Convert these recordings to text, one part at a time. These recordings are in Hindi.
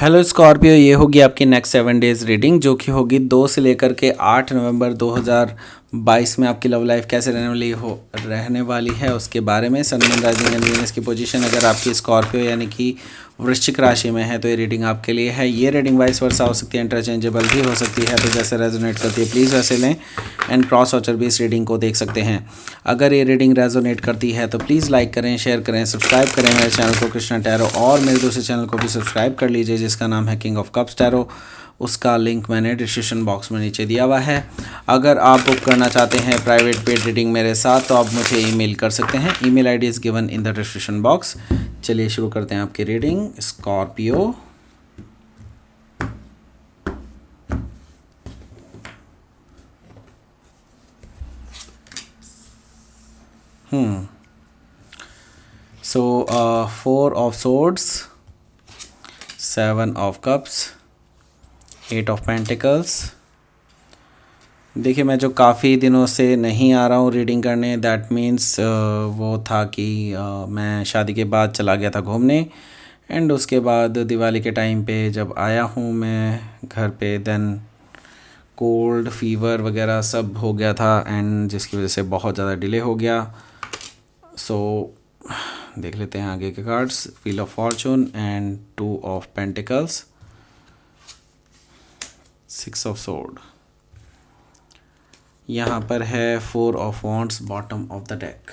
हेलो स्कॉर्पियो, ये होगी आपकी नेक्स्ट 7 डेज़ रीडिंग जो कि होगी 2 से लेकर के 8 नवंबर 2022 में। आपकी लव लाइफ कैसे रहने वाली है उसके बारे में। Sun moon rising and Venus की पोजीशन अगर आपकी स्कॉर्पियो यानी कि वृश्चिक राशि में है तो ये रीडिंग आपके लिए है। ये रीडिंग वाइस वर्सा हो सकती है, इंटरचेंजेबल भी हो सकती है, तो जैसे रेजोनेट करती है प्लीज़ वैसे लें एंड क्रॉस वॉचर भी इस रीडिंग को देख सकते हैं। अगर ये रीडिंग रेजोनेट करती है तो प्लीज़ लाइक करें, शेयर करें, सब्सक्राइब करें मेरे चैनल को कृष्णा टैरो, और मेरे दूसरे चैनल को भी सब्सक्राइब कर लीजिए जिसका नाम है किंग ऑफ कप्स टैरो। उसका लिंक मैंने डिस्क्रिप्शन बॉक्स में नीचे दिया हुआ है। अगर आप बुक करना चाहते हैं प्राइवेट पेड रीडिंग मेरे साथ तो आप मुझे ईमेल कर सकते हैं। Email ID is given in the description box. चलिए शुरू करते हैं आपकी reading. Scorpio, so 4 of swords, 7 of cups, 8 of pentacles. देखिए, मैं जो काफ़ी दिनों से नहीं आ रहा हूँ रीडिंग करने, दैट मीन्स वो था कि मैं शादी के बाद चला गया था घूमने, एंड उसके बाद दिवाली के टाइम पे जब आया हूँ मैं घर पे, देन कोल्ड फीवर वगैरह सब हो गया था, एंड जिसकी वजह से बहुत ज़्यादा डिले हो गया। सो देख लेते हैं आगे के cards. Wheel of Fortune and 2 of pentacles, 6 of sword. यहाँ पर है 4 of wands bottom of the deck.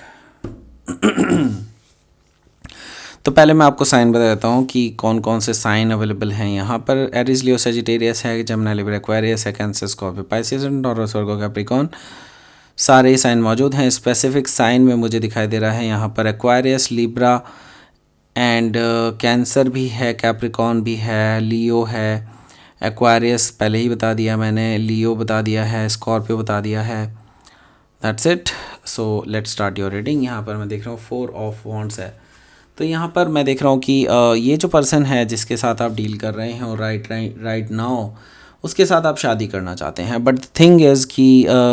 तो पहले मैं आपको साइन बता देता हूँ कि कौन कौन से साइन अवेलेबल हैं यहाँ पर। एरीज, लियो, सजिटेरियस है, जमुना, लिब्रा, एक्वेरियस है, cancer, Scorpio, Pisces and taurus, Virgo, Capricorn, सारे साइन मौजूद हैं। स्पेसिफिक साइन में मुझे दिखाई दे रहा है यहाँ पर एक्वेरियस, लिब्रा एंड कैंसर भी है, कैप्रिकॉर्न भी है, लियो है, एक्वेरियस पहले ही बता दिया मैंने, लियो बता दिया है, स्कॉर्पियो बता दिया है। That's it. So let's start your reading. यहाँ पर मैं देख रहा हूँ 4 ऑफ वॉन्ड्स है। तो यहाँ पर मैं देख रहा हूँ कि ये जो पर्सन है जिसके साथ आप डील कर रहे हैं और राइट नाउ उसके साथ आप शादी करना चाहते हैं, बट थिंग इज़ कि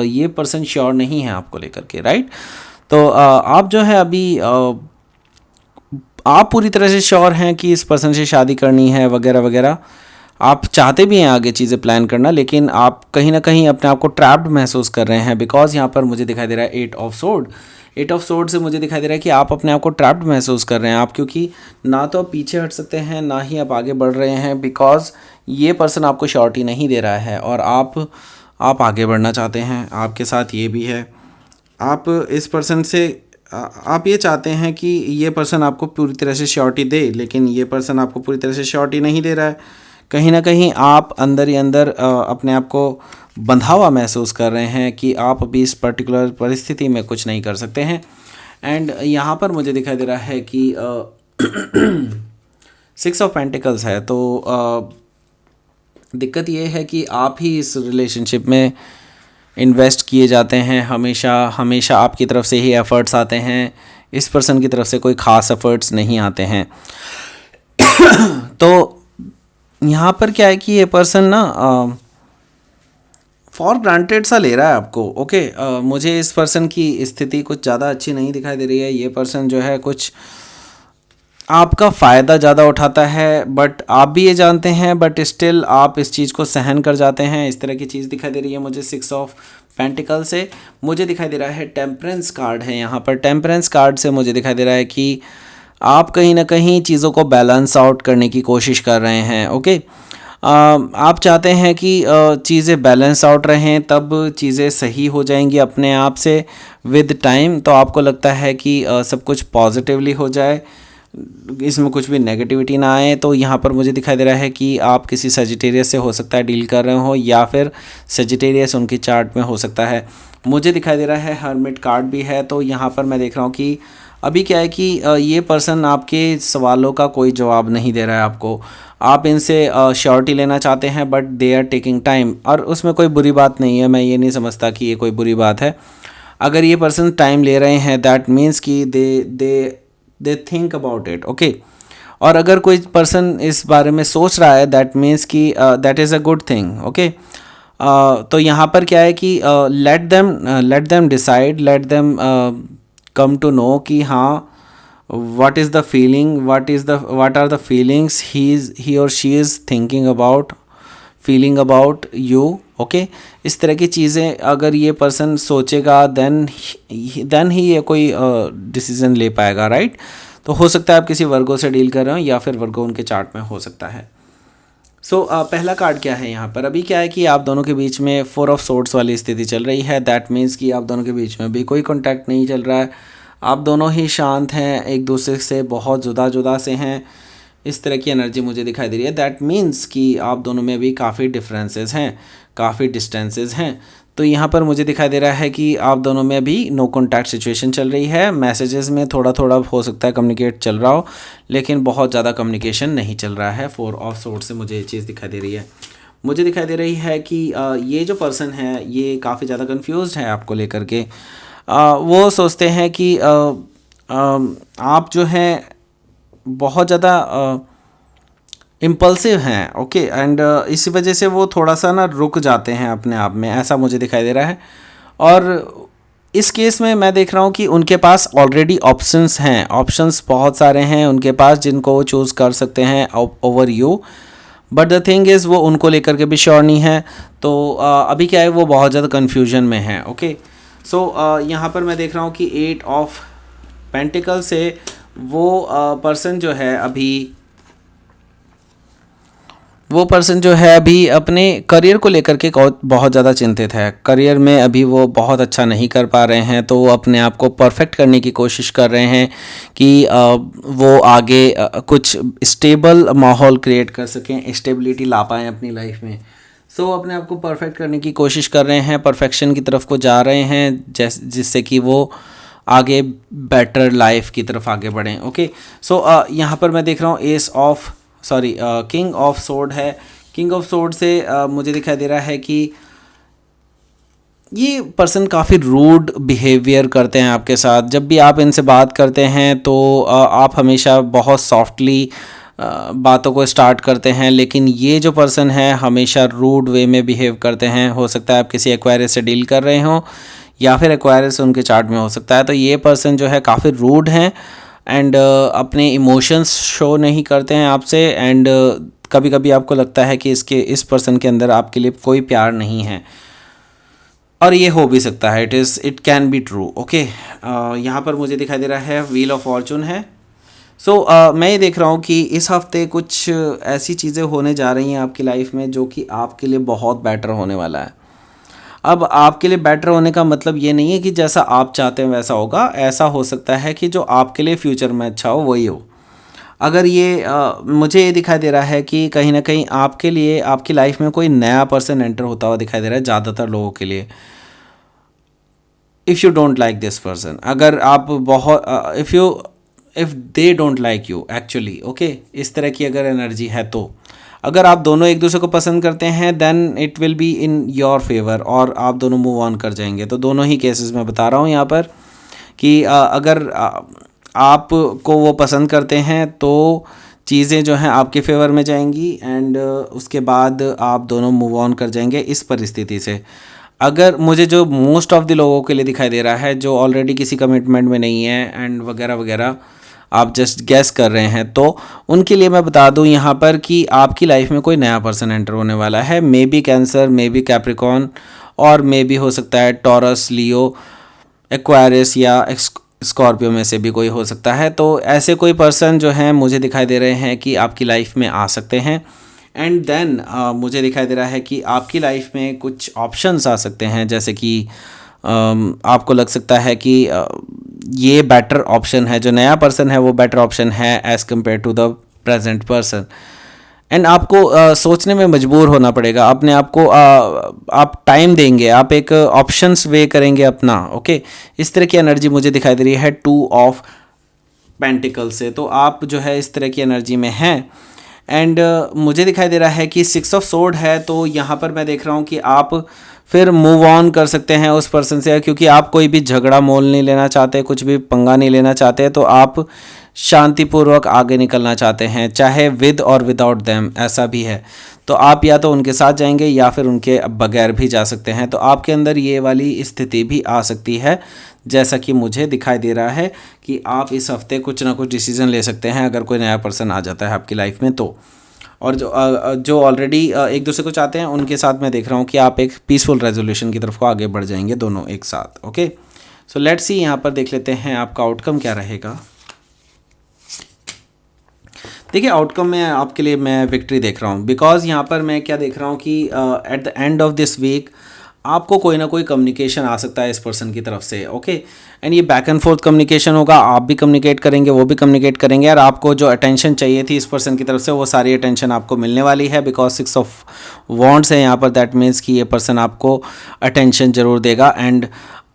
ये पर्सन श्योर नहीं है आपको लेकर के, राइट। तो आप जो है अभी आप पूरी तरह से श्योर हैं कि इस पर्सन से शादी करनी है वगैरह वगैरह। आप चाहते भी हैं आगे चीज़ें प्लान करना, लेकिन आप कहीं ना कहीं अपने आप को ट्रैप्ड महसूस कर रहे हैं, बिकॉज यहाँ पर मुझे दिखाई दे रहा है 8 ऑफ सोर्ड। 8 ऑफ सोर्ड से मुझे दिखाई दे रहा है कि आप अपने आप को ट्रैप्ड महसूस कर रहे हैं आप, क्योंकि ना तो आप पीछे हट सकते हैं ना ही आप आगे बढ़ रहे हैं, बिकॉज ये पर्सन आपको श्योरिटी नहीं दे रहा है और आप आगे बढ़ना चाहते हैं। आपके साथ ये भी है, आप इस पर्सन से आप ये चाहते हैं कि ये पर्सन आपको पूरी तरह से श्योरिटी दे, लेकिन ये पर्सन आपको पूरी तरह से श्योरिटी नहीं दे रहा है। कहीं ना कहीं आप अंदर ही अंदर अपने आप को बंधा हुआ महसूस कर रहे हैं कि आप अभी इस पर्टिकुलर परिस्थिति में कुछ नहीं कर सकते हैं। एंड यहाँ पर मुझे दिखाई दे रहा है कि 6 ऑफ पेंटिकल्स है। तो दिक्कत ये है कि आप ही इस रिलेशनशिप में इन्वेस्ट किए जाते हैं, हमेशा आपकी तरफ से ही एफ़र्ट्स आते हैं, इस पर्सन की तरफ से कोई ख़ास एफ़र्ट्स नहीं आते हैं। तो यहाँ पर क्या है कि ये पर्सन ना फॉर ग्रांटेड सा ले रहा है आपको। ओके, मुझे इस पर्सन की स्थिति कुछ ज़्यादा अच्छी नहीं दिखाई दे रही है। ये पर्सन जो है कुछ आपका फ़ायदा ज़्यादा उठाता है, बट आप भी ये जानते हैं, बट स्टिल आप इस चीज़ को सहन कर जाते हैं। इस तरह की चीज़ दिखाई दे रही है मुझे 6 ऑफ पेंटिकल से। मुझे दिखाई दे रहा है टेम्परेंस कार्ड है यहाँ पर। टेम्परेंस कार्ड से मुझे दिखाई दे रहा है कि आप कहीं ना कहीं चीज़ों को बैलेंस आउट करने की कोशिश कर रहे हैं। ओके, आप चाहते हैं कि चीज़ें बैलेंस आउट रहें, तब चीज़ें सही हो जाएंगी अपने आप से विद टाइम। तो आपको लगता है कि सब कुछ पॉजिटिवली हो जाए, इसमें कुछ भी नेगेटिविटी ना आए। तो यहाँ पर मुझे दिखाई दे रहा है कि आप किसी सजिटेरियस से हो सकता है डील कर रहे हो, या फिर सजिटेरियस उनकी चार्ट में हो सकता है। मुझे दिखाई दे रहा है हर्मिट कार्ड भी है। तो यहाँ पर मैं देख रहा हूँ कि अभी क्या है कि ये पर्सन आपके सवालों का कोई जवाब नहीं दे रहा है आपको। आप इनसे श्योरिटी लेना चाहते हैं, but they are taking time, और उसमें कोई बुरी बात नहीं है। मैं ये नहीं समझता कि ये कोई बुरी बात है। अगर ये पर्सन टाइम ले रहे हैं, दैट मीन्स कि they think about it. Okay, और अगर कोई पर्सन इस बारे में सोच रहा है, दैट मीन्स कि that is a good thing. Okay, तो यहाँ पर क्या है कि let them decide, let them come to know कि हाँ what is the feeling, what are the feelings he or she is thinking about, feeling about you. Okay इस तरह की चीज़ें अगर ये पर्सन सोचेगा देन ही ये कोई डिसीजन ले पाएगा, राइट। तो हो सकता है आप किसी वर्गो से डील कर रहे हो या फिर वर्गो उनके चार्ट में हो सकता है। सो पहला कार्ड क्या है यहाँ पर, अभी क्या है कि आप दोनों के बीच में 4 ऑफ सोर्ड्स वाली स्थिति चल रही है। दैट मीन्स कि आप दोनों के बीच में भी कोई कॉन्टैक्ट नहीं चल रहा है, आप दोनों ही शांत हैं, एक दूसरे से बहुत जुदा जुदा से हैं, इस तरह की एनर्जी मुझे दिखाई दे रही है। दैट मीन्स कि आप दोनों में भी काफ़ी डिफरेंसेस हैं, काफ़ी डिस्टेंसेस हैं। तो यहाँ पर मुझे दिखाई दे रहा है कि आप दोनों में भी नो कॉन्टैक्ट सिचुएशन चल रही है। मैसेजेस में थोड़ा थोड़ा हो सकता है कम्युनिकेट चल रहा हो, लेकिन बहुत ज़्यादा कम्युनिकेशन नहीं चल रहा है। 4 ऑफ सोर्ड से मुझे ये चीज़ दिखाई दे रही है। मुझे दिखाई दे रही है कि ये जो पर्सन है ये काफ़ी ज़्यादा कन्फ्यूज़्ड है आपको लेकर के। वो सोचते हैं कि आप जो हैं बहुत ज़्यादा इम्पल्सिव हैं, ओके, एंड इसी वजह से वो थोड़ा सा ना रुक जाते हैं अपने आप में, ऐसा मुझे दिखाई दे रहा है। और इस केस में मैं देख रहा हूँ कि उनके पास ऑलरेडी ऑप्शंस हैं, ऑप्शंस बहुत सारे हैं उनके पास जिनको वो चूज़ कर सकते हैं over you, but the thing is वो उनको लेकर के भी श्योर नहीं है। तो अभी क्या है, वो बहुत ज़्यादा कन्फ्यूजन में है। ओके सो यहाँ पर मैं देख रहा हूँ कि 8 ऑफ पेंटिकल से वो पर्सन जो है अभी अपने करियर को लेकर के बहुत ज़्यादा चिंतित है। करियर में अभी वो बहुत अच्छा नहीं कर पा रहे हैं, तो वो अपने आप को परफेक्ट करने की कोशिश कर रहे हैं कि वो आगे कुछ स्टेबल माहौल क्रिएट कर सकें, स्टेबिलिटी ला पाएँ अपनी लाइफ में। सो अपने आप को परफेक्ट करने की कोशिश कर रहे हैं, परफेक्शन की तरफ को जा रहे हैं, जिससे कि वो आगे बेटर लाइफ की तरफ आगे बढ़ें। ओके सो यहाँ पर मैं देख रहा हूँ किंग ऑफ सोर्ड है। किंग ऑफ सोर्ड से मुझे दिखाई दे रहा है कि ये पर्सन काफ़ी रूड बिहेवियर करते हैं आपके साथ। जब भी आप इनसे बात करते हैं तो आप हमेशा बहुत सॉफ्टली बातों को स्टार्ट करते हैं, लेकिन ये जो पर्सन है हमेशा रूड वे में बिहेव करते हैं। हो सकता है आप किसी एक्वायरियस से डील कर रहे हों या फिर एक्वायरियस उनके चार्ट में हो सकता है। तो ये पर्सन जो है काफ़ी रूड हैं एंड अपने इमोशंस शो नहीं करते हैं आपसे, एंड कभी कभी आपको लगता है कि इस पर्सन के अंदर आपके लिए कोई प्यार नहीं है, और ये हो भी सकता है, it can be true. Okay यहाँ पर मुझे दिखाई दे रहा है व्हील ऑफ फॉर्चून है। सो मैं ये देख रहा हूँ कि इस हफ्ते कुछ ऐसी चीज़ें होने जा रही हैं आपकी लाइफ में जो कि आपके लिए बहुत बेटर होने वाला है। अब आपके लिए बेटर होने का मतलब ये नहीं है कि जैसा आप चाहते हैं वैसा होगा, ऐसा हो सकता है कि जो आपके लिए फ्यूचर में अच्छा हो वही हो। अगर ये मुझे ये दिखाई दे रहा है कि कहीं ना कहीं आपके लिए आपकी लाइफ में कोई नया पर्सन एंटर होता हुआ दिखाई दे रहा है ज़्यादातर लोगों के लिए। If you don't like this person, अगर आप बहुत if they don't like you actually, okay, इस तरह की अगर एनर्जी है, तो अगर आप दोनों एक दूसरे को पसंद करते हैं then it will be in your favour और आप दोनों मूव ऑन कर जाएंगे। तो दोनों ही केसेस में बता रहा हूँ यहाँ पर कि अगर आप को वो पसंद करते हैं तो चीज़ें जो हैं आपके फेवर में जाएंगी, एंड उसके बाद आप दोनों मूव ऑन कर जाएंगे इस परिस्थिति से। अगर मुझे जो मोस्ट ऑफ द लोगों के लिए दिखाई दे रहा है जो ऑलरेडी किसी कमिटमेंट में नहीं है एंड वगैरह वगैरह, आप जस्ट गैस कर रहे हैं, तो उनके लिए मैं बता दूं यहाँ पर कि आपकी लाइफ में कोई नया पर्सन एंटर होने वाला है। May be cancer, may be Capricorn, और मे बी हो सकता है टॉरस, लियो, एक्वायरियस या स्कॉर्पियो में से भी कोई हो सकता है। तो ऐसे कोई पर्सन जो हैं मुझे दिखाई दे रहे हैं कि आपकी लाइफ में आ सकते हैं, एंड देन मुझे दिखाई दे रहा है कि आपकी लाइफ में कुछ ऑप्शंस आ सकते हैं, जैसे कि आपको लग सकता है कि ये बेटर ऑप्शन है, जो नया पर्सन है वो बेटर ऑप्शन है as compared to the present person, and आपको सोचने में मजबूर होना पड़ेगा अपने आप को। आप टाइम देंगे, आप एक ऑप्शंस वे करेंगे अपना। ओके इस तरह की एनर्जी मुझे दिखाई दे रही है 2 ऑफ पेंटिकल से। तो आप जो है इस तरह की एनर्जी में हैं, एंड मुझे दिखाई दे रहा है कि 6 ऑफ सोर्ड है। तो यहाँ पर मैं देख रहा हूँ कि आप फिर मूव ऑन कर सकते हैं उस पर्सन से, क्योंकि आप कोई भी झगड़ा मोल नहीं लेना चाहते, कुछ भी पंगा नहीं लेना चाहते, तो आप शांतिपूर्वक आगे निकलना चाहते हैं, चाहे विद और विदाउट देम, ऐसा भी है। तो आप या तो उनके साथ जाएंगे या फिर उनके बगैर भी जा सकते हैं। तो आपके अंदर ये वाली स्थिति भी आ सकती है, जैसा कि मुझे दिखाई दे रहा है कि आप इस हफ्ते कुछ ना कुछ डिसीजन ले सकते हैं अगर कोई नया पर्सन आ जाता है आपकी लाइफ में तो। और जो ऑलरेडी एक दूसरे को चाहते हैं उनके साथ मैं देख रहा हूँ कि आप एक पीसफुल रेजोल्यूशन की तरफ को आगे बढ़ जाएंगे दोनों एक साथ। ओके, सो लेट्स सी यहाँ पर देख लेते हैं आपका आउटकम क्या रहेगा। देखिए आउटकम में आपके लिए मैं विक्ट्री देख रहा हूँ, बिकॉज यहाँ पर मैं क्या देख रहा हूँ कि at the end of this week आपको कोई ना कोई कम्युनिकेशन आ सकता है इस पर्सन की तरफ से। ओके, एंड ये बैक एंड फोर्थ कम्युनिकेशन होगा, आप भी कम्युनिकेट करेंगे, वो भी कम्युनिकेट करेंगे, और आपको जो अटेंशन चाहिए थी इस पर्सन की तरफ से वो सारी अटेंशन आपको मिलने वाली है, बिकॉज 6 ऑफ वॉन्ड्स है यहाँ पर। दैट मीन्स कि ये पर्सन आपको अटेंशन ज़रूर देगा एंड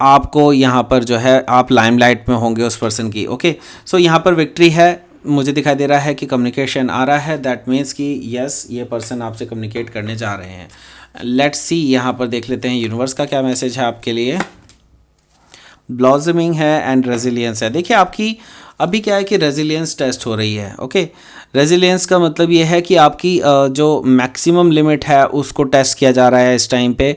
आपको यहाँ पर जो है आप लाइमलाइट में होंगे उस पर्सन की। ओके, सो यहाँ पर विक्ट्री है, मुझे दिखाई दे रहा है कि कम्युनिकेशन आ रहा है। दैट मीन्स कि यस, ये पर्सन आपसे कम्युनिकेट करने जा रहे हैं। लेट्स सी यहाँ पर देख लेते हैं यूनिवर्स का क्या मैसेज है आपके लिए। ब्लॉसमिंग है एंड रेजिलियंस है। देखिए आपकी अभी क्या है कि रेजिलियंस टेस्ट हो रही है। ओके, रेजिलियंस का मतलब ये है कि आपकी जो मैक्सिमम लिमिट है उसको टेस्ट किया जा रहा है इस टाइम पे।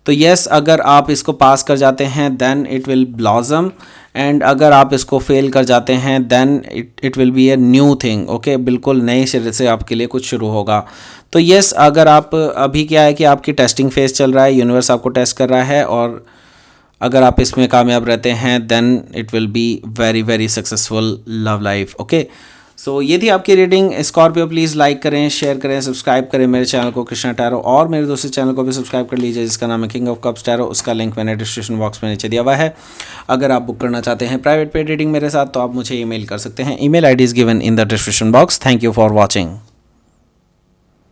तो यस, अगर आप इसको पास कर जाते हैं then it will blossom, and अगर आप इसको फेल कर जाते हैं then it will be a new thing. Okay, बिल्कुल नए सिरे से आपके लिए कुछ शुरू होगा। तो यस, अगर आप अभी क्या है कि आपकी टेस्टिंग फेज चल रहा है, यूनिवर्स आपको टेस्ट कर रहा है, और अगर आप इसमें कामयाब रहते हैं then it will be very very successful love life. Okay, so ये थी आपकी रीडिंग। स्कॉर्पियो प्लीज़ लाइक करें, शेयर करें, सब्सक्राइब करें मेरे चैनल को कृष्णा टैरो, और मेरे दूसरे चैनल को भी सब्सक्राइब कर लीजिए जिसका नाम है किंग ऑफ कप्स टैरो। उसका लिंक मैंने डिस्क्रिप्शन बॉक्स में नीचे दिया हुआ है। अगर आप बुक करना चाहते हैं प्राइवेट पेड रीडिंग मेरे साथ तो आप मुझे ईमेल कर सकते हैं। Email ID is given in the description box. Thank you for watching.